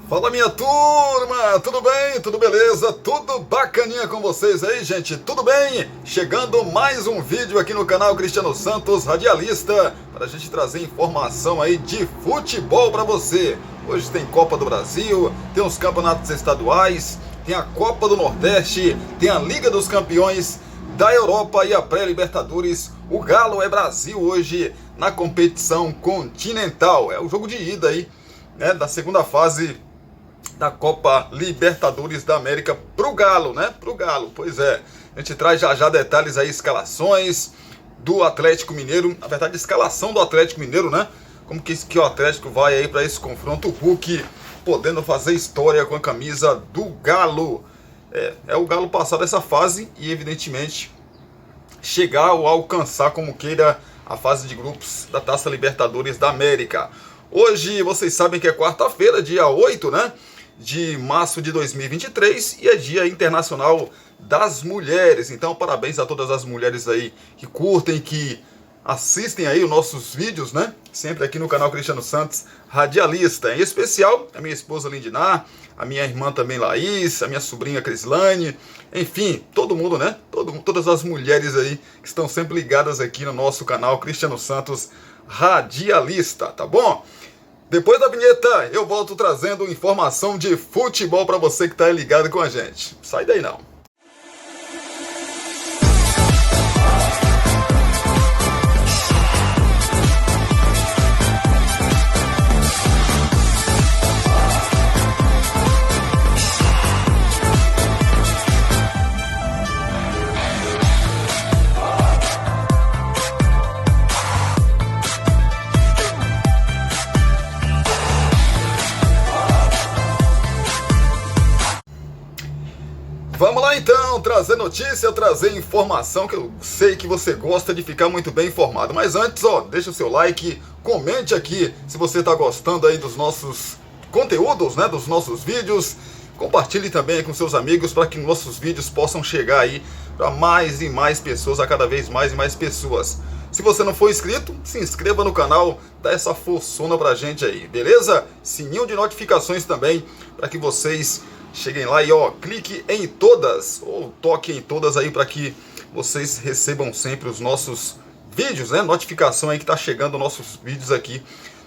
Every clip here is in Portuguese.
Fala, minha turma, tudo bem? Tudo beleza? Tudo bacaninha com vocês aí, gente? Tudo bem? Chegando mais um vídeo aqui no canal Cristiano Santos, radialista, para a gente trazer informação aí de futebol para você. Hoje tem Copa do Brasil, tem os campeonatos estaduais, tem a Copa do Nordeste, tem a Liga dos Campeões da Europa e a pré-Libertadores. O Galo é Brasil hoje na competição continental. É o jogo de ida aí, né, da segunda fase da Copa Libertadores da América pro Galo, né? Pro Galo, pois é. A gente traz já detalhes aí, escalações do Atlético Mineiro, na verdade, escalação do Atlético Mineiro, né? Como que o Atlético vai aí para esse confronto, o Hulk podendo fazer história com a camisa do Galo. É o Galo passar dessa fase e, evidentemente, chegar ou alcançar, como queira, a fase de grupos da Taça Libertadores da América. Hoje, vocês sabem que é quarta-feira, dia 8, né? De março de 2023, e é Dia Internacional das Mulheres. Então, parabéns a todas as mulheres aí que curtem, que assistem aí os nossos vídeos, né? Sempre aqui no canal Cristiano Santos, radialista. Em especial, a minha esposa Lindinar, a minha irmã também Laís, a minha sobrinha Crislane, enfim, todo mundo, né? Todas as mulheres aí que estão sempre ligadas aqui no nosso canal Cristiano Santos, radialista, tá bom? Depois da vinheta, eu volto trazendo informação de futebol para você que está ligado com a gente. Sai daí não. Vamos lá então, trazer notícia, trazer informação, que eu sei que você gosta de ficar muito bem informado. Mas antes, deixa o seu like, comente aqui se você está gostando aí dos nossos conteúdos, né, dos nossos vídeos. Compartilhe também com seus amigos para que nossos vídeos possam chegar aí para mais e mais pessoas, a cada vez mais e mais pessoas. Se você não for inscrito, se inscreva no canal, dá essa forçona pra gente aí, beleza? Sininho de notificações também, para que vocês cheguem lá e clique em todas, ou toque em todas aí, para que vocês recebam sempre os nossos vídeos, né? Notificação aí que tá chegando nossos vídeos aqui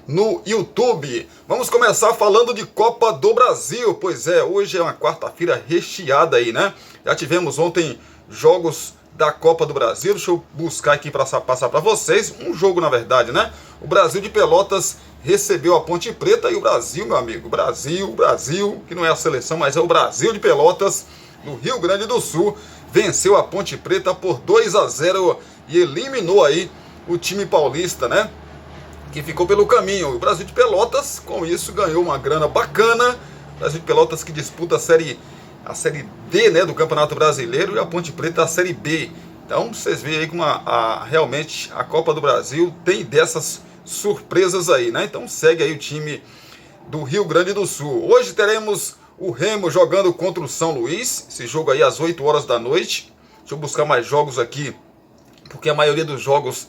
no YouTube. Vamos começar falando de Copa do Brasil. Pois é, hoje é uma quarta-feira recheada aí, né? Já tivemos ontem jogos da Copa do Brasil. Deixa eu buscar aqui para passar para vocês. Um jogo, na verdade, né? O Brasil de Pelotas recebeu a Ponte Preta, e o Brasil, meu amigo, Brasil, que não é a seleção, mas é o Brasil de Pelotas, no Rio Grande do Sul, venceu a Ponte Preta por 2-0 e eliminou aí o time paulista, né? Que ficou pelo caminho. O Brasil de Pelotas, com isso, ganhou uma grana bacana. O Brasil de Pelotas que disputa a Série D, né, do Campeonato Brasileiro, e a Ponte Preta a Série B. Então, vocês veem aí como realmente a Copa do Brasil tem dessas surpresas aí, né? Então segue aí o time do Rio Grande do Sul. Hoje teremos o Remo jogando contra o São Luís. Esse jogo aí às 8 horas da noite. Deixa eu buscar mais jogos aqui, porque a maioria dos jogos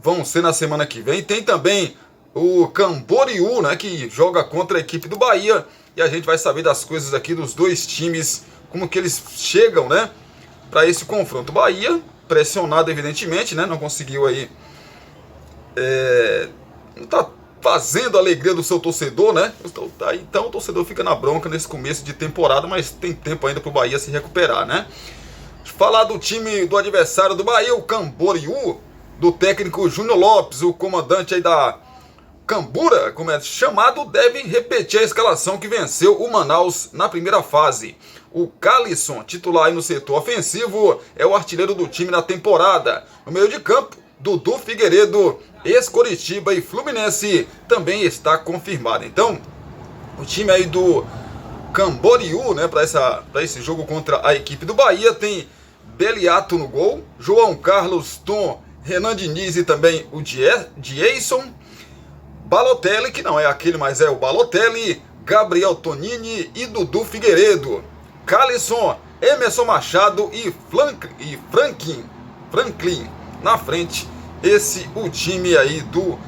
vão ser na semana que vem. Tem também o Camboriú, né, que joga contra a equipe do Bahia. E a gente vai saber das coisas aqui dos dois times, como que eles chegam, né, para esse confronto. Bahia, pressionado evidentemente, né, não conseguiu aí, não está fazendo a alegria do seu torcedor, né? Então o torcedor fica na bronca nesse começo de temporada, mas tem tempo ainda para o Bahia se recuperar, né? Falar do time do adversário do Bahia, o Camboriú, do técnico Júnior Lopes, o comandante aí da Cambura, como é chamado, deve repetir a escalação que venceu o Manaus na primeira fase. O Calisson, titular aí no setor ofensivo, é o artilheiro do time na temporada. No meio de campo, Dudu Figueiredo, ex-Coritiba e Fluminense, também está confirmado. Então, o time aí do Camboriú, né, para esse jogo contra a equipe do Bahia, tem Beliato no gol, João Carlos, Tom, Renan Diniz e também o Jason, Balotelli, que não é aquele, mas é o Balotelli, Gabriel Tonini e Dudu Figueiredo, Calisson, Emerson Machado e Franklin na frente. O time aí do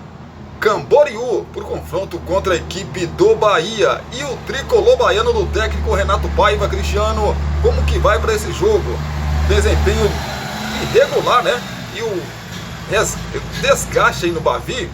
Camboriú para o confronto contra a equipe do Bahia. E o tricolor baiano do técnico Renato Paiva. Cristiano, como que vai para esse jogo? Desempenho irregular, né? E o desgaste aí no Bavi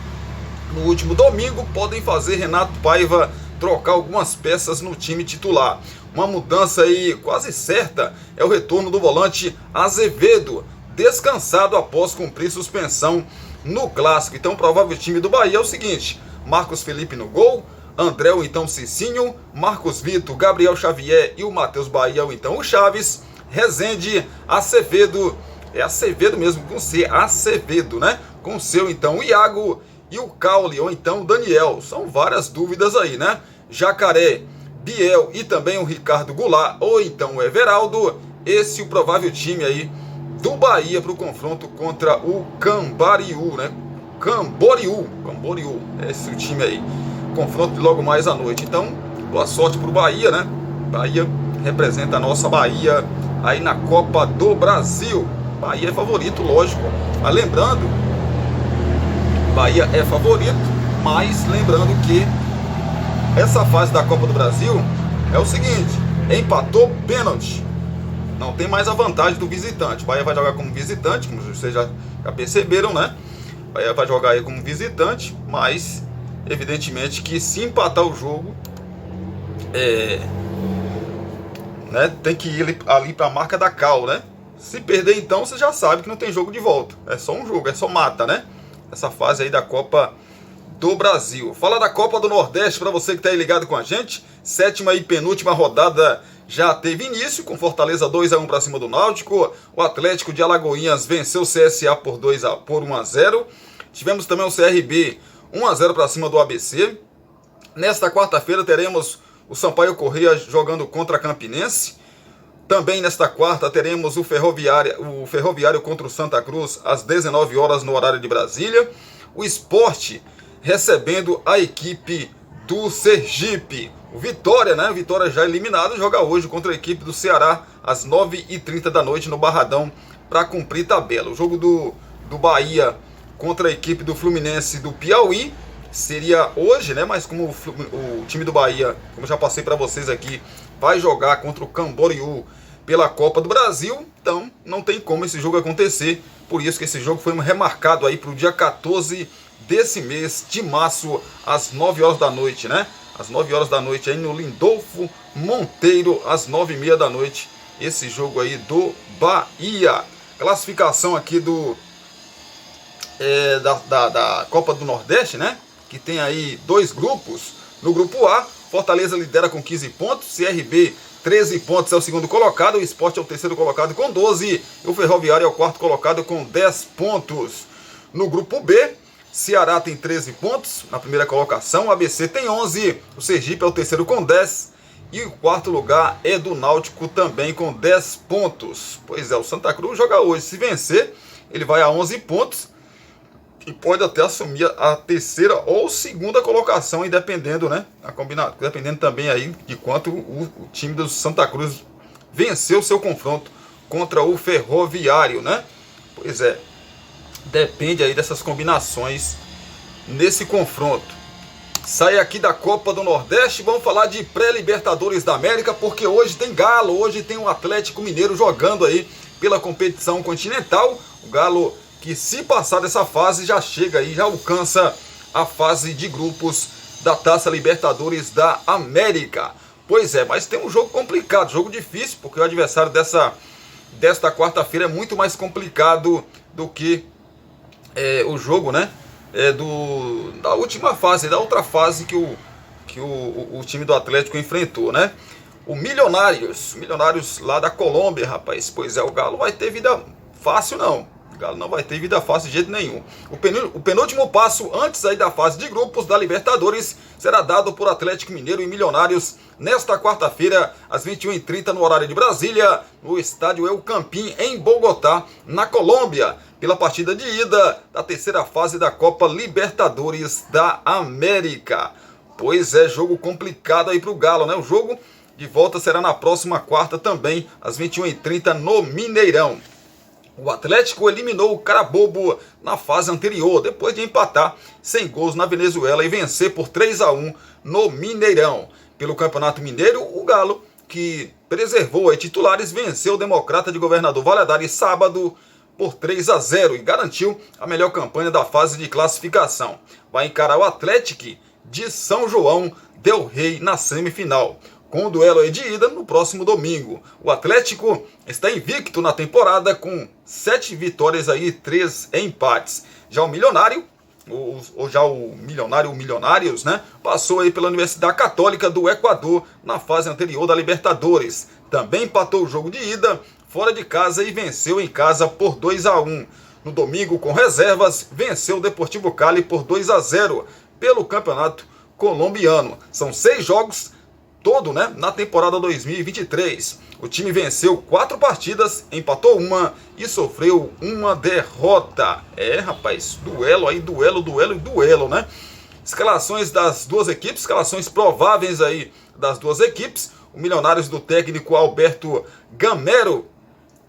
no último domingo podem fazer Renato Paiva trocar algumas peças no time titular. Uma mudança aí quase certa é o retorno do volante Azevedo, descansado após cumprir suspensão no clássico. Então o provável time do Bahia é o seguinte: Marcos Felipe no gol, André ou então Cicinho, Marcos Vitor, Gabriel Xavier e o Matheus Bahia ou então o Chaves, Rezende, Acevedo, é Acevedo mesmo com C, Acevedo, né? Com o seu então o Iago e o Caule ou então o Daniel. São várias dúvidas aí, né? Jacaré, Biel e também o Ricardo Goulart ou então o Everaldo. Esse é o provável time aí do Bahia para o confronto contra o Camboriú, né? Camboriú, esse é o time aí. Confronto logo mais à noite. Então, boa sorte para o Bahia, né? Bahia representa a nossa Bahia aí na Copa do Brasil. Bahia é favorito, lógico. Mas lembrando, Bahia é favorito, mas lembrando que essa fase da Copa do Brasil é o seguinte: empatou pênalti. Não tem mais a vantagem do visitante. O Bahia vai jogar como visitante, como vocês já perceberam, né? O Bahia vai jogar aí como visitante, mas evidentemente que se empatar o jogo, né, tem que ir ali para a marca da cal, né? Se perder, então, você já sabe que não tem jogo de volta. É só um jogo, é só mata, né? Essa fase aí da Copa do Brasil. Fala da Copa do Nordeste para você que está aí ligado com a gente. 7ª e penúltima rodada já teve início, com Fortaleza 2-1 para cima do Náutico. O Atlético de Alagoinhas venceu o CSA por 1-0. Tivemos também o CRB 1-0 para cima do ABC. Nesta quarta-feira teremos o Sampaio Corrêa jogando contra a Campinense. Também nesta quarta teremos o Ferroviário contra o Santa Cruz às 19 horas no horário de Brasília. O Sport recebendo a equipe do Sergipe. O Vitória, né? Vitória já eliminado, joga hoje contra a equipe do Ceará às 9h30 da noite no Barradão para cumprir tabela. O jogo do Bahia contra a equipe do Fluminense do Piauí seria hoje, né? Mas como o time do Bahia, como já passei para vocês aqui, vai jogar contra o Camboriú pela Copa do Brasil, então não tem como esse jogo acontecer. Por isso que esse jogo foi remarcado aí para o dia 14 desse mês de março, às 9 horas da noite, né? Às 9 horas da noite aí no Lindolfo Monteiro, às 9h30 da noite, esse jogo aí do Bahia. Classificação aqui da Copa do Nordeste, né? Que tem aí 2 grupos. No grupo A, Fortaleza lidera com 15 pontos, CRB 13 pontos é o segundo colocado, o Sport é o terceiro colocado com 12, e o Ferroviário é o quarto colocado com 10 pontos. No grupo B, Ceará tem 13 pontos na primeira colocação, o ABC tem 11, o Sergipe é o terceiro com 10, e o quarto lugar é do Náutico também com 10 pontos. Pois é, o Santa Cruz joga hoje, se vencer, ele vai a 11 pontos, e pode até assumir a terceira ou segunda colocação, e dependendo, né? Dependendo também aí de quanto o time do Santa Cruz venceu seu confronto contra o Ferroviário, né? Pois é, depende aí dessas combinações nesse confronto. Sai aqui da Copa do Nordeste, vamos falar de pré-Libertadores da América, porque hoje tem Galo, hoje tem o Atlético Mineiro jogando aí pela competição continental. O Galo, que se passar dessa fase, já chega aí, já alcança a fase de grupos da Taça Libertadores da América. Pois é, mas tem um jogo complicado, jogo difícil, porque o adversário desta quarta-feira é muito mais complicado do que o jogo, né? Da última fase, da outra fase que o time do Atlético enfrentou, né? O Milionários lá da Colômbia, rapaz. Pois é, o Galo vai ter vida fácil, não. O Galo não vai ter vida fácil de jeito nenhum. O penúltimo passo antes aí da fase de grupos da Libertadores será dado por Atlético Mineiro e Milionários nesta quarta-feira, às 21h30 no horário de Brasília, no estádio El Campín, em Bogotá, na Colômbia, pela partida de ida da terceira fase da Copa Libertadores da América. Pois é, jogo complicado aí para o Galo, né? O jogo de volta será na próxima quarta também, às 21h30 no Mineirão. O Atlético eliminou o Carabobo na fase anterior, depois de empatar sem gols na Venezuela e vencer por 3-1 no Mineirão. Pelo Campeonato Mineiro, o Galo, que preservou aí titulares, venceu o Democrata de Governador Valadares sábado por 3-0 e garantiu a melhor campanha da fase de classificação. Vai encarar o Atlético de São João del Rei na semifinal, com o duelo aí de ida no próximo domingo. O Atlético está invicto na temporada com 7 vitórias aí e 3 empates. Já o Milionário, o Milionários, né, passou aí pela Universidade Católica do Equador na fase anterior da Libertadores. Também empatou o jogo de ida fora de casa e venceu em casa por 2-1. No domingo, com reservas, venceu o Deportivo Cali por 2-0 pelo Campeonato Colombiano. São 6 jogos todo, né, na temporada 2023. O time venceu 4 partidas, empatou uma e sofreu uma derrota. Rapaz, duelo, né? Escalações das duas equipes, escalações prováveis aí das duas equipes. O Milionários do técnico Alberto Gamero,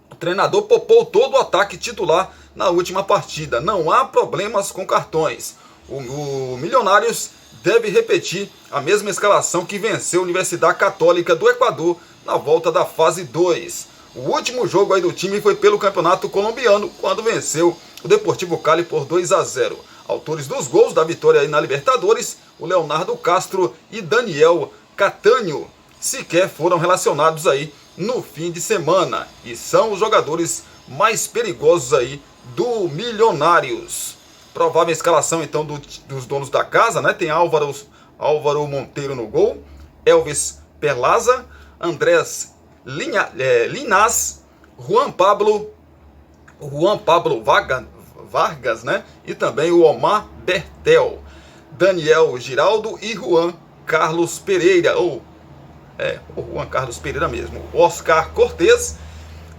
o treinador, poupou todo o ataque titular na última partida. Não há problemas com cartões. O Milionários deve repetir a mesma escalação que venceu a Universidade Católica do Equador na volta da fase 2. O último jogo aí do time foi pelo Campeonato Colombiano, quando venceu o Deportivo Cali por 2-0. Autores dos gols da vitória aí na Libertadores, o Leonardo Castro e Daniel Catânio, sequer foram relacionados aí no fim de semana e são os jogadores mais perigosos aí do Milionários. Provável escalação então dos donos da casa, né? Tem Álvaro Monteiro no gol, Elvis Perlaza, Andrés Linás, Juan Pablo Vargas, né? E também o Omar Bertel, Daniel Giraldo e Juan Carlos Pereira, o Juan Carlos Pereira mesmo, Oscar Cortez,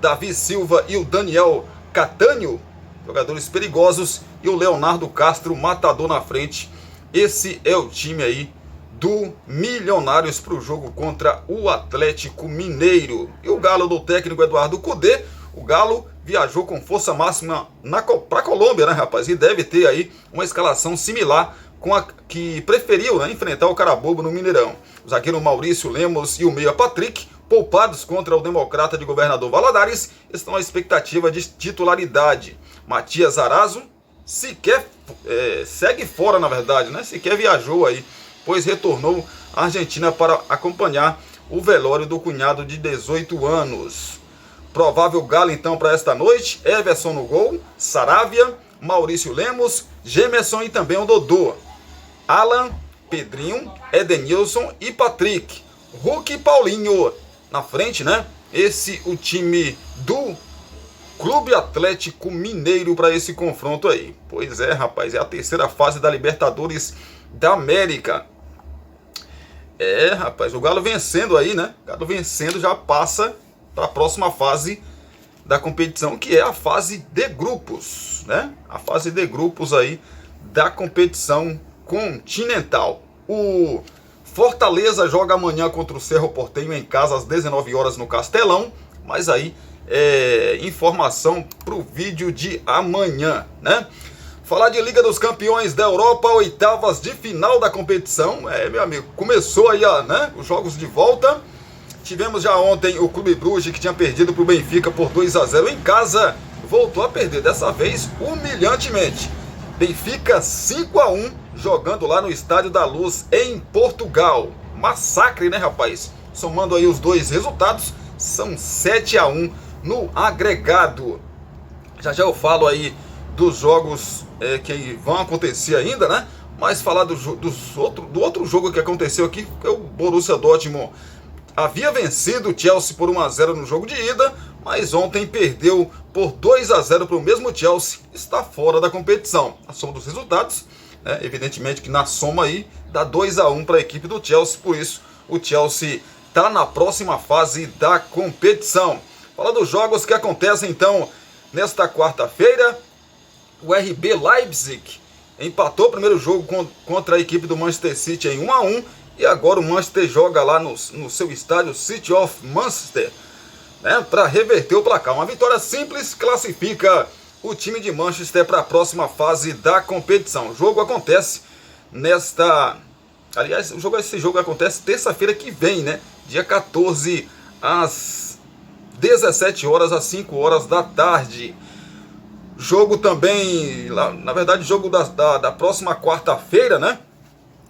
Davi Silva e o Daniel Catânio, jogadores perigosos, e o Leonardo Castro, matador na frente. Esse é o time aí do Milionários para o jogo contra o Atlético Mineiro. E o Galo do técnico Eduardo Cudê, o Galo viajou com força máxima para a Colômbia, né, rapaz? E deve ter aí uma escalação similar com a que preferiu, né, enfrentar o Carabobo no Mineirão. O zagueiro Maurício Lemos e o meia Patrick, poupados contra o Democrata de Governador Valadares, estão à expectativa de titularidade. Matias Arazo segue fora, na verdade, né? Sequer viajou aí, pois retornou à Argentina para acompanhar o velório do cunhado de 18 anos. Provável Galo então para esta noite: Everson no gol, Saravia, Maurício Lemos, Gemerson e também o Dodô, Alan, Pedrinho, Edenilson e Patrick, Hulk e Paulinho na frente, né? Esse o time do Clube Atlético Mineiro para esse confronto aí. Pois é, rapaz, é a terceira fase da Libertadores da América. Rapaz, o Galo vencendo aí, né? O Galo vencendo já passa para a próxima fase da competição, que é a fase de grupos, né? A fase de grupos aí da competição continental. O Fortaleza joga amanhã contra o Cerro Porteño em casa às 19 horas no Castelão, mas aí informação para o vídeo de amanhã, né? Falar de Liga dos Campeões da Europa, oitavas de final da competição. Meu amigo, começou aí, né, os jogos de volta. Tivemos já ontem o Clube Bruges, que tinha perdido para o Benfica por 2-0 em casa, voltou a perder, dessa vez humilhantemente. Benfica 5-1, jogando lá no Estádio da Luz em Portugal. Massacre, né, rapaz? Somando aí os dois resultados, são 7-1 no agregado. Já eu falo aí dos jogos que vão acontecer ainda, né? Mas falar do outro jogo que aconteceu aqui, que é o Borussia Dortmund havia vencido o Chelsea por 1-0 no jogo de ida, mas ontem perdeu por 2-0 para o mesmo Chelsea, está fora da competição. A soma dos resultados, né, evidentemente que na soma aí dá 2-1 para a equipe do Chelsea, por isso o Chelsea está na próxima fase da competição. Fala dos jogos que acontecem então nesta quarta-feira. O RB Leipzig empatou o primeiro jogo contra a equipe do Manchester City em 1-1, e agora o Manchester joga lá no seu estádio City of Manchester né, para reverter o placar. Uma vitória simples classifica o time de Manchester para a próxima fase da competição. O jogo acontece aliás, esse jogo acontece terça-feira que vem, né? Dia 14, às 17 horas, às 5 horas da tarde. Jogo também, na verdade, jogo da próxima quarta-feira, né?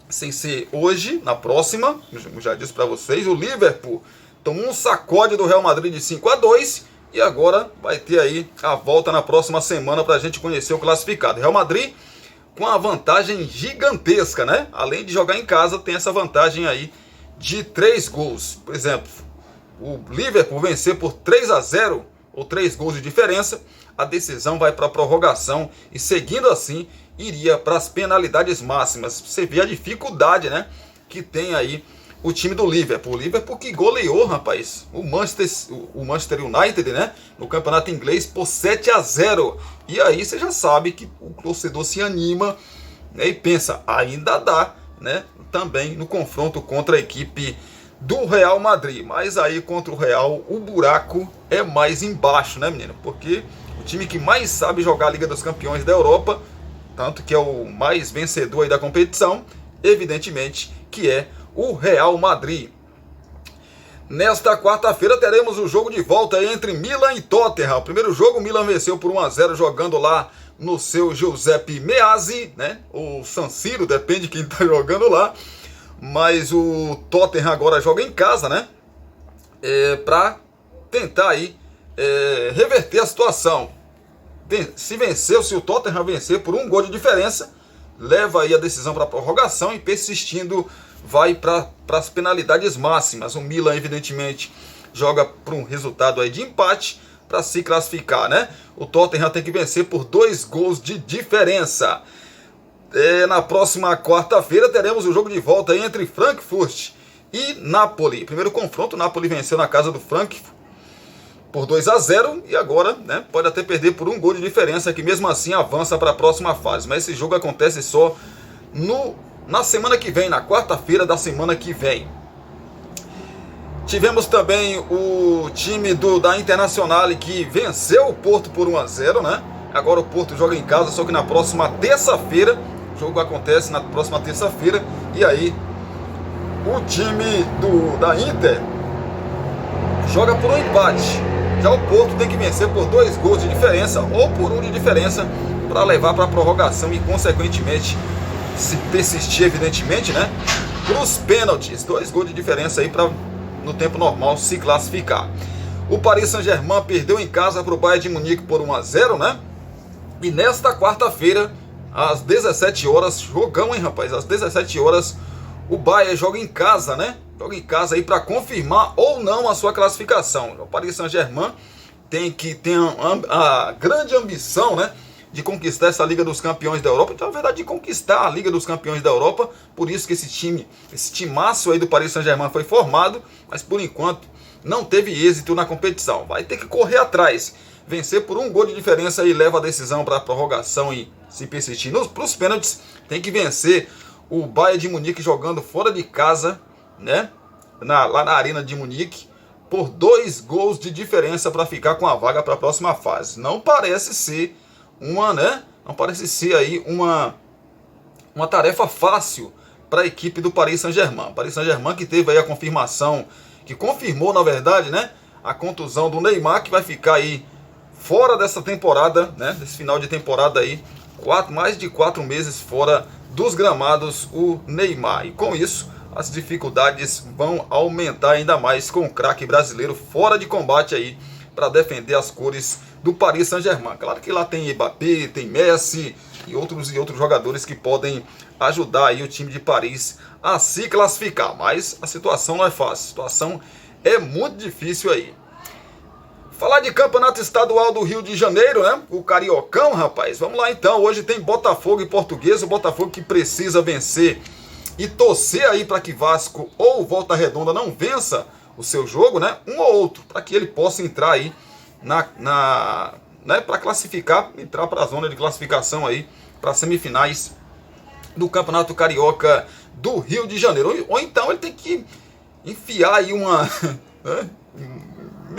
Sem ser hoje, na próxima, como já disse para vocês, o Liverpool tomou um sacode do Real Madrid de 5-2 e agora vai ter aí a volta na próxima semana para a gente conhecer o classificado. Real Madrid com a vantagem gigantesca, né? Além de jogar em casa, tem essa vantagem aí de 3 gols. Por exemplo, o Liverpool vencer por 3-0 ou 3 gols de diferença, a decisão vai para a prorrogação e, seguindo assim, iria para as penalidades máximas. Você vê a dificuldade, né, que tem aí o time do Liverpool. O Liverpool que goleou, rapaz, o Manchester United, né, no campeonato inglês por 7-0. E aí você já sabe que o torcedor se anima, né, e pensa, ainda dá, né, também no confronto contra a equipe do Real Madrid. Mas aí contra o Real o buraco é mais embaixo, né, menino? Porque o time que mais sabe jogar a Liga dos Campeões da Europa, tanto que é o mais vencedor aí da competição, evidentemente que é o Real Madrid. Nesta quarta-feira teremos o jogo de volta entre Milan e Tottenham. O primeiro jogo o Milan venceu por 1-0 jogando lá no seu Giuseppe Meazza, né? Ou San Siro, depende de quem está jogando lá. Mas o Tottenham agora joga em casa, né? Para tentar aí reverter a situação. Se o Tottenham vencer por 1 gol de diferença, leva aí a decisão para a prorrogação e, persistindo, vai para as penalidades máximas. O Milan, evidentemente, joga por um resultado aí de empate para se classificar, né? O Tottenham tem que vencer por 2 gols de diferença. Na próxima quarta-feira teremos o jogo de volta aí entre Frankfurt e Napoli. Primeiro confronto, o Napoli venceu na casa do Frankfurt por 2-0 e agora, né, pode até perder por 1 gol de diferença, que mesmo assim avança para a próxima fase. Mas esse jogo acontece só na semana que vem, na quarta-feira da semana que vem. Tivemos também o time da Internazionale que venceu o Porto por 1-0, né? Agora o Porto joga em casa, só que na próxima terça-feira, o jogo acontece na próxima terça-feira, e aí o time da Inter joga por um empate. Já o Porto tem que vencer por 2 gols de diferença ou por 1 de diferença para levar para a prorrogação e, consequentemente, se persistir, evidentemente, né, para os pênaltis. 2 gols de diferença aí para, no tempo normal, se classificar. O Paris Saint-Germain perdeu em casa para o Bayern de Munique por 1-0, né? E nesta quarta-feira, às 17 horas, jogão, hein, rapaz? Às 17 horas, o Bayern joga em casa, né? Joga em casa aí para confirmar ou não a sua classificação. O Paris Saint-Germain tem a grande ambição, né, de conquistar essa Liga dos Campeões da Europa. Então, na verdade, de conquistar a Liga dos Campeões da Europa. Por isso que esse timaço aí do Paris Saint-Germain foi formado, mas por enquanto não teve êxito na competição. Vai ter que correr atrás, vencer por 1 gol de diferença e leva a decisão para a prorrogação e, se persistir para os pênaltis, tem que vencer o Bayern de Munique jogando fora de casa, né, lá na Arena de Munique, por 2 gols de diferença para ficar com a vaga para a próxima fase. Não parece ser aí uma tarefa fácil para a equipe do Paris Saint-Germain. Paris Saint-Germain que teve aí a confirmação, que confirmou, na verdade, né, a contusão do Neymar, que vai ficar aí fora dessa temporada, né, desse final de temporada aí, mais de 4 meses fora dos gramados, o Neymar. E com isso, as dificuldades vão aumentar ainda mais com o craque brasileiro fora de combate aí para defender as cores do Paris Saint-Germain. Claro que lá tem Mbappé, tem Messi e outros jogadores que podem ajudar aí o time de Paris a se classificar, mas a situação não é fácil, a situação é muito difícil aí. Falar de campeonato estadual do Rio de Janeiro, né? O Cariocão, rapaz. Vamos lá então. Hoje tem Botafogo e Portuguesa. O Botafogo que precisa vencer e torcer aí para que Vasco ou Volta Redonda não vença o seu jogo, né? Um ou outro, para que ele possa entrar aí né, para classificar, entrar para a zona de classificação aí para semifinais do Campeonato Carioca do Rio de Janeiro. Ou então ele tem que enfiar aí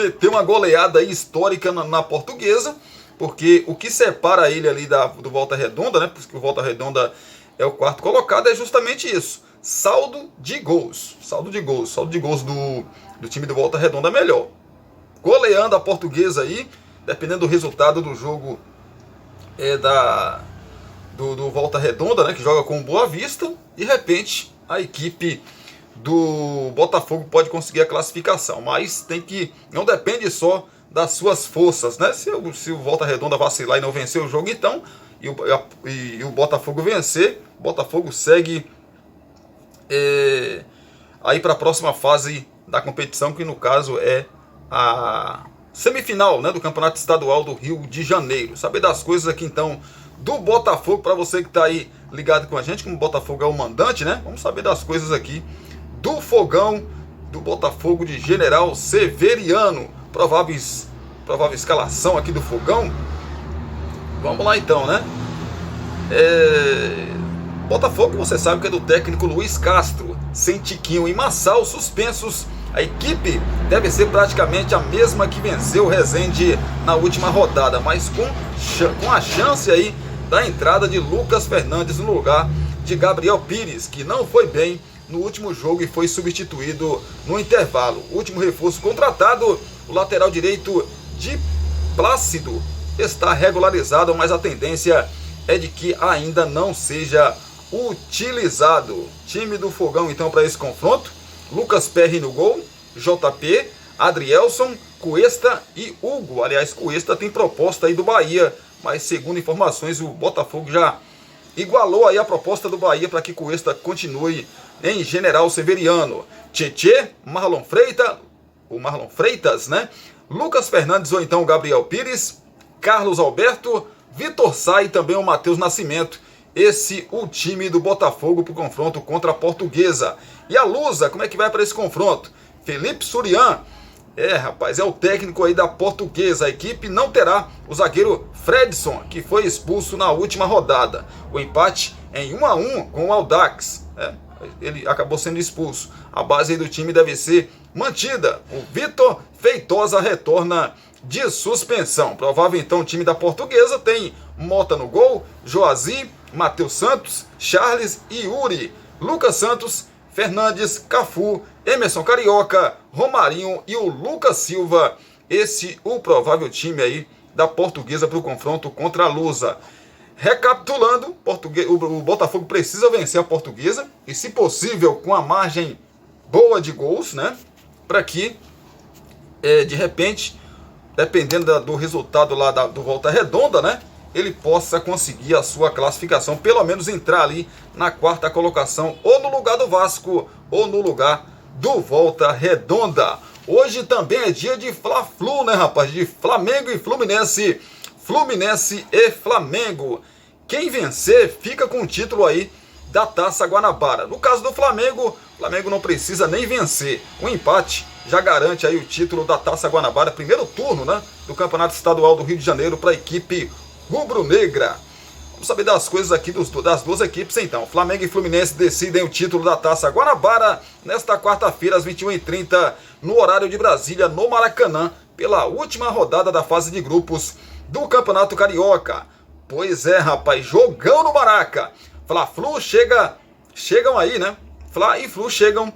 meteu uma goleada aí histórica na Portuguesa, porque o que separa ele ali do Volta Redonda, né? Porque o Volta Redonda é o quarto colocado, é justamente isso. Saldo de gols. Saldo de gols do time do Volta Redonda é melhor. Goleando a Portuguesa aí, dependendo do resultado do jogo do Volta Redonda, né, que joga com o Boa Vista, de repente a equipe do Botafogo pode conseguir a classificação, mas não depende só das suas forças, né? Se o Volta Redonda vacilar e não vencer o jogo, então, e o Botafogo vencer, o Botafogo segue aí para a próxima fase da competição, que no caso é a semifinal, né, do Campeonato Estadual do Rio de Janeiro. Saber das coisas aqui então do Botafogo, para você que está aí ligado com a gente, como o Botafogo é o mandante, né? Vamos saber das coisas aqui do fogão do Botafogo de General Severiano. Provável escalação aqui do fogão. Vamos lá então, né? Botafogo, você sabe que é do técnico Luiz Castro. Sem Tiquinho e Massal suspensos, a equipe deve ser praticamente a mesma que venceu o Resende na última rodada, mas com a chance aí da entrada de Lucas Fernandes no lugar de Gabriel Pires, que não foi bem no último jogo e foi substituído no intervalo. O último reforço contratado, o lateral direito de Plácido, está regularizado, mas a tendência é de que ainda não seja utilizado. Time do Fogão então para esse confronto: Lucas Perry no gol, JP, Adrielson, Cuesta e Hugo. Aliás, Cuesta tem proposta aí do Bahia, mas segundo informações o Botafogo já igualou aí a proposta do Bahia para que Cuesta continue em General Severiano. Tietê, Marlon Freitas, né? Lucas Fernandes ou então Gabriel Pires, Carlos Alberto, Vitor Sá e também o Matheus Nascimento. Esse o time do Botafogo para o confronto contra a Portuguesa. E a Lusa, como é que vai para esse confronto? Felipe Surian, rapaz, é o técnico aí da Portuguesa. A equipe não terá o zagueiro Fredson, que foi expulso na última rodada. O empate em 1-1 com o Audax. Ele acabou sendo expulso. A base aí do time deve ser mantida. O Vitor Feitosa retorna de suspensão. Provável então o time da Portuguesa tem Mota no gol, Joazi, Matheus Santos, Charles e Yuri, Lucas Santos, Fernandes, Cafu, Emerson Carioca, Romarinho e o Lucas Silva. Esse o provável time aí da Portuguesa para o confronto contra a Lusa. Recapitulando, o Botafogo precisa vencer a Portuguesa e, se possível, com a margem boa de gols, né? Para que, de repente, dependendo do resultado lá do Volta Redonda, né, ele possa conseguir a sua classificação, pelo menos entrar ali na quarta colocação, ou no lugar do Vasco, ou no lugar do Volta Redonda. Hoje também é dia de Fla-Flu, né, rapaz? De Flamengo e Fluminense. Fluminense e Flamengo. Quem vencer fica com o título aí da Taça Guanabara. No caso do Flamengo, o Flamengo não precisa nem vencer. O empate já garante aí o título da Taça Guanabara, primeiro turno, né, do Campeonato Estadual do Rio de Janeiro para a equipe rubro-negra. Vamos saber das coisas aqui das duas equipes então. Flamengo e Fluminense decidem o título da Taça Guanabara nesta quarta-feira às 21h30 no horário de Brasília, no Maracanã, pela última rodada da fase de grupos do Campeonato Carioca. Pois é, rapaz, jogão no Maraca. Fla-Flu chegam aí, né? Fla e Flu chegam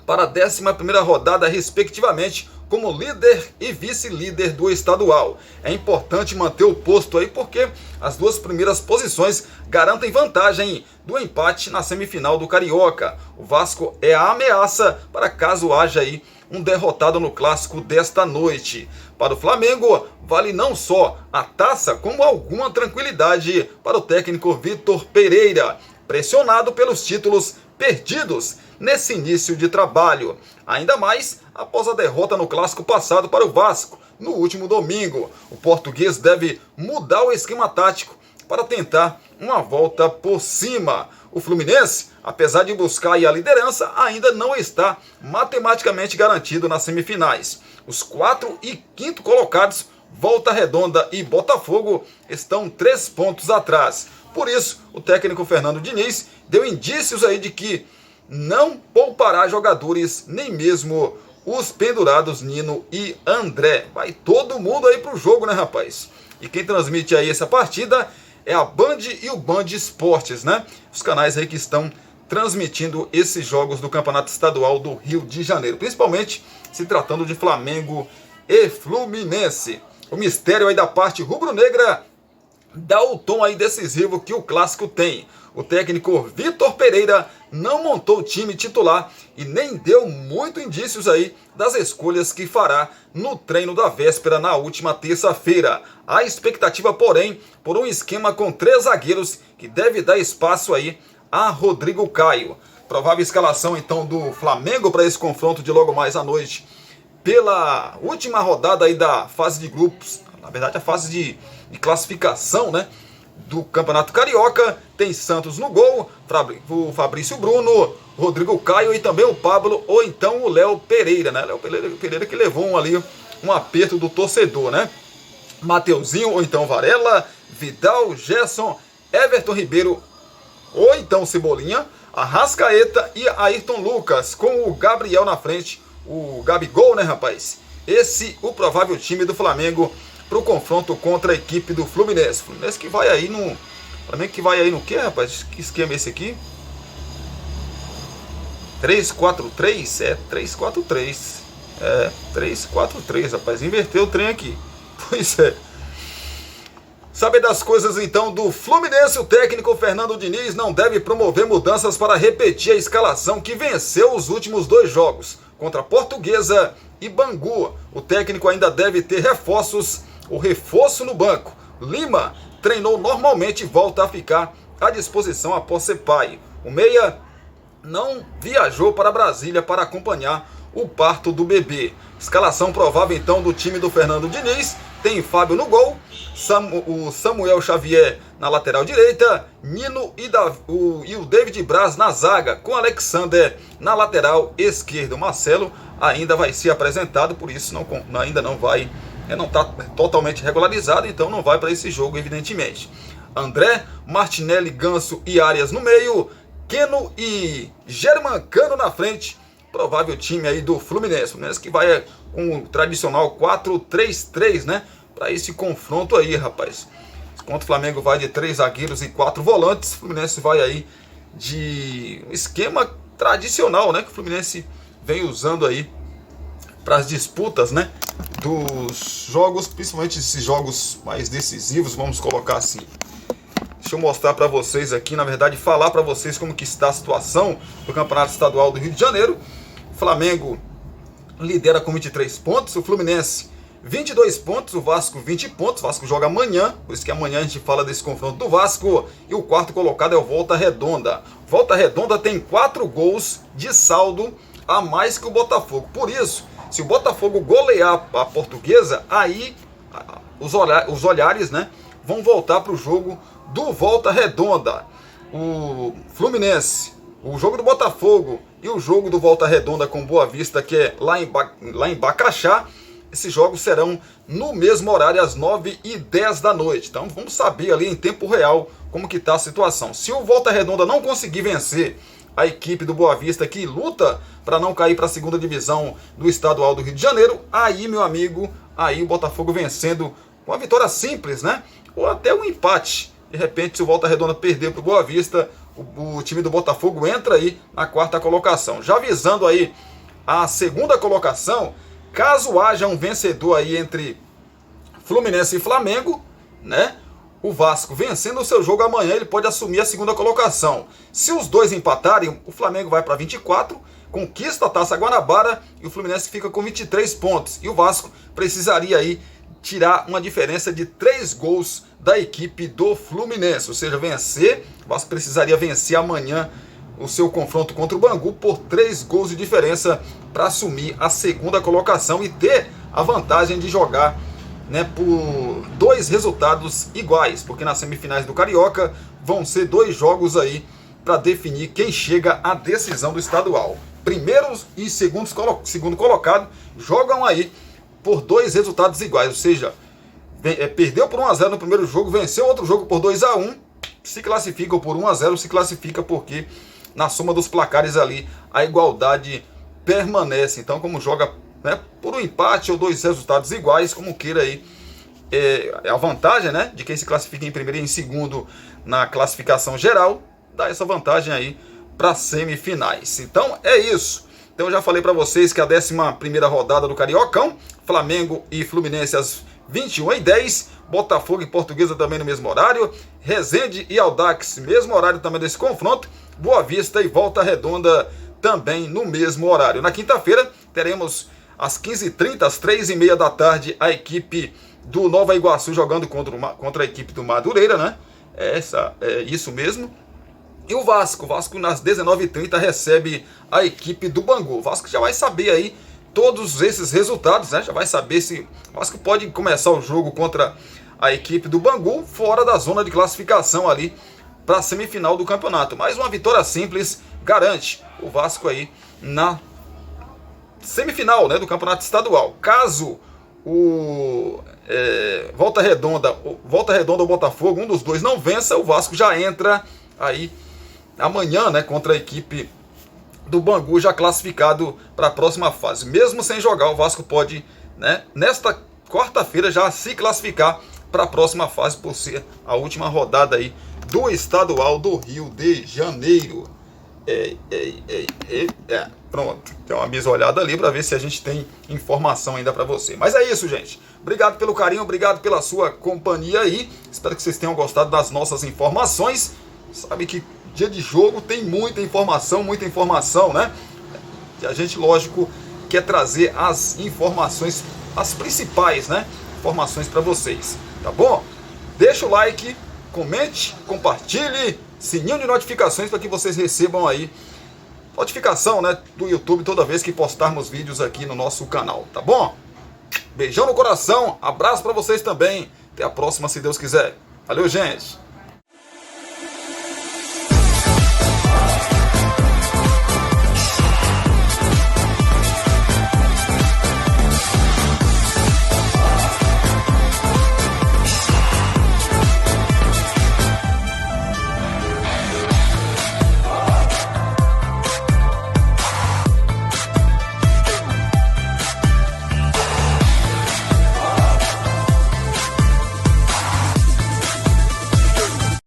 para a 11ª rodada, respectivamente, como líder e vice-líder do estadual. É importante manter o posto aí, porque as duas primeiras posições garantem vantagem do empate na semifinal do Carioca. O Vasco é a ameaça para caso haja aí um derrotado no clássico desta noite. Para o Flamengo, vale não só a taça, como alguma tranquilidade para o técnico Vitor Pereira, pressionado pelos títulos perdidos nesse início de trabalho. Ainda mais após a derrota no clássico passado para o Vasco, no último domingo. O português deve mudar o esquema tático para tentar uma volta por cima. O Fluminense, apesar de buscar a liderança, ainda não está matematicamente garantido nas semifinais. Os 4º e 5º colocados, Volta Redonda e Botafogo, estão 3 pontos atrás. Por isso, o técnico Fernando Diniz deu indícios aí de que não poupará jogadores, nem mesmo os pendurados Nino e André. Vai todo mundo aí pro jogo, né, rapaz? E quem transmite aí essa partida é a Band e o Band Esportes, né? Os canais aí que estão transmitindo esses jogos do Campeonato Estadual do Rio de Janeiro, principalmente se tratando de Flamengo e Fluminense. O mistério aí da parte rubro-negra dá o tom aí decisivo que o clássico tem. O técnico Vitor Pereira não montou o time titular e nem deu muito indícios aí das escolhas que fará no treino da véspera na última terça-feira. A expectativa, porém, por um esquema com 3 zagueiros que deve dar espaço aí a Rodrigo Caio. Provável escalação então do Flamengo para esse confronto de logo mais à noite pela última rodada aí da fase de grupos, na verdade a fase de classificação, né, do Campeonato Carioca. Tem Santos no gol, o Fabrício Bruno, Rodrigo Caio e também o Pablo ou então o Léo Pereira, né? Léo Pereira que levou um aperto do torcedor, né? Mateuzinho ou então Varela, Vidal, Gerson, Everton Ribeiro ou então Cebolinha, Arrascaeta e Ayrton Lucas, com o Gabriel na frente, o Gabigol, né, rapaz? Esse o provável time do Flamengo para o confronto contra a equipe do Fluminense. Fluminense que vai aí no... Flamengo que vai aí no quê, rapaz? Que esquema é esse aqui? 3-4-3? É, 3-4-3. É, 3-4-3, rapaz. Inverteu o trem aqui. Pois é. Saber das coisas então do Fluminense, o técnico Fernando Diniz não deve promover mudanças para repetir a escalação que venceu os últimos 2 jogos, contra a Portuguesa e Bangu. O técnico ainda deve ter reforços, o reforço no banco. Lima treinou normalmente e volta a ficar à disposição após ser pai. O meia não viajou para Brasília para acompanhar o parto do bebê. Escalação provável então do time do Fernando Diniz: tem Fábio no gol, o Samuel Xavier na lateral direita, Nino e o David Braz na zaga, com Alexander na lateral esquerda. O Marcelo ainda vai ser apresentado, por isso ainda não vai, não está totalmente regularizado, então não vai para esse jogo, evidentemente. André, Martinelli, Ganso e Arias no meio, Keno e Germancano na frente. Provável time aí do Fluminense. Fluminense que vai com o tradicional 4-3-3, né? Para esse confronto aí, rapaz. Enquanto o Flamengo vai de 3 zagueiros e 4 volantes, o Fluminense vai aí de um esquema tradicional, né? Que o Fluminense vem usando aí para as disputas, né? Dos jogos, principalmente esses jogos mais decisivos, vamos colocar assim. Deixa eu mostrar para vocês aqui, na verdade, falar para vocês como que está a situação do Campeonato Estadual do Rio de Janeiro. O Flamengo lidera com 23 pontos, o Fluminense 22 pontos, o Vasco 20 pontos. O Vasco joga amanhã, por isso que amanhã a gente fala desse confronto do Vasco. E o quarto colocado é o Volta Redonda. Volta Redonda tem 4 gols de saldo a mais que o Botafogo. Por isso, se o Botafogo golear a Portuguesa, aí os olhares, né, vão voltar para o jogo do Volta Redonda. O Fluminense, o jogo do Botafogo e o jogo do Volta Redonda com Boa Vista, que é lá em Bacaxá, esses jogos serão no mesmo horário, às 9h10 da noite. Então vamos saber ali em tempo real como que está a situação. Se o Volta Redonda não conseguir vencer a equipe do Boa Vista, que luta para não cair para a segunda divisão do estadual do Rio de Janeiro, aí, meu amigo, aí o Botafogo vencendo com uma vitória simples, né? Ou até um empate. De repente, se o Volta Redonda perder para o Boa Vista, o time do Botafogo entra aí na 4ª colocação. Já visando aí a 2ª colocação, caso haja um vencedor aí entre Fluminense e Flamengo, né? O Vasco vencendo o seu jogo amanhã, ele pode assumir a 2ª colocação. Se os dois empatarem, o Flamengo vai para 24, conquista a Taça Guanabara e o Fluminense fica com 23 pontos. E o Vasco precisaria aí tirar uma diferença de 3 gols da equipe do Fluminense, ou seja, vencer. O Vasco precisaria vencer amanhã o seu confronto contra o Bangu por 3 gols de diferença para assumir a 2ª colocação e ter a vantagem de jogar, né, por 2 resultados iguais, porque nas semifinais do Carioca vão ser 2 jogos aí para definir quem chega à decisão do estadual. Primeiro e segundo colocado jogam aí por 2 resultados iguais, ou seja, perdeu por 1-0 no primeiro jogo, venceu outro jogo por 2-1, se classifica por 1-0, se classifica porque na soma dos placares ali a igualdade permanece. Então, como joga, né, por um empate ou 2 resultados iguais, como queira aí, a vantagem, né, de quem se classifica em primeiro e em segundo na classificação geral, dá essa vantagem aí para semifinais. Então é isso. Então eu já falei para vocês que a 11ª rodada do Cariocão, Flamengo e Fluminense às 21h10, Botafogo e Portuguesa também no mesmo horário, Resende e Audax, mesmo horário também desse confronto, Boa Vista e Volta Redonda também no mesmo horário. Na quinta-feira teremos às 15h30, às 3h30 da tarde, a equipe do Nova Iguaçu jogando contra a equipe do Madureira, né? É isso mesmo. E o Vasco nas 19h30 recebe a equipe do Bangu. O Vasco já vai saber aí todos esses resultados, né? Já vai saber se o Vasco pode começar o jogo contra a equipe do Bangu fora da zona de classificação ali para a semifinal do campeonato. Mas uma vitória simples garante o Vasco aí na semifinal, né, do campeonato estadual. Caso o Volta Redonda ou Botafogo, um dos dois não vença, o Vasco já entra aí amanhã, né, contra a equipe do Bangu, já classificado para a próxima fase. Mesmo sem jogar, o Vasco pode, né, nesta quarta-feira já se classificar para a próxima fase, por ser a última rodada aí do estadual do Rio de Janeiro. Pronto, tem uma bisolhada ali para ver se a gente tem informação ainda para você. Mas é isso, gente. Obrigado pelo carinho, obrigado pela sua companhia aí. Espero que vocês tenham gostado das nossas informações. Sabe que dia de jogo tem muita informação, né? E a gente, lógico, quer trazer as informações, as principais, né? Informações para vocês, tá bom? Deixa o like, comente, compartilhe, sininho de notificações para que vocês recebam aí notificação, né, do YouTube toda vez que postarmos vídeos aqui no nosso canal, tá bom? Beijão no coração, abraço para vocês também. Até a próxima, se Deus quiser. Valeu, gente!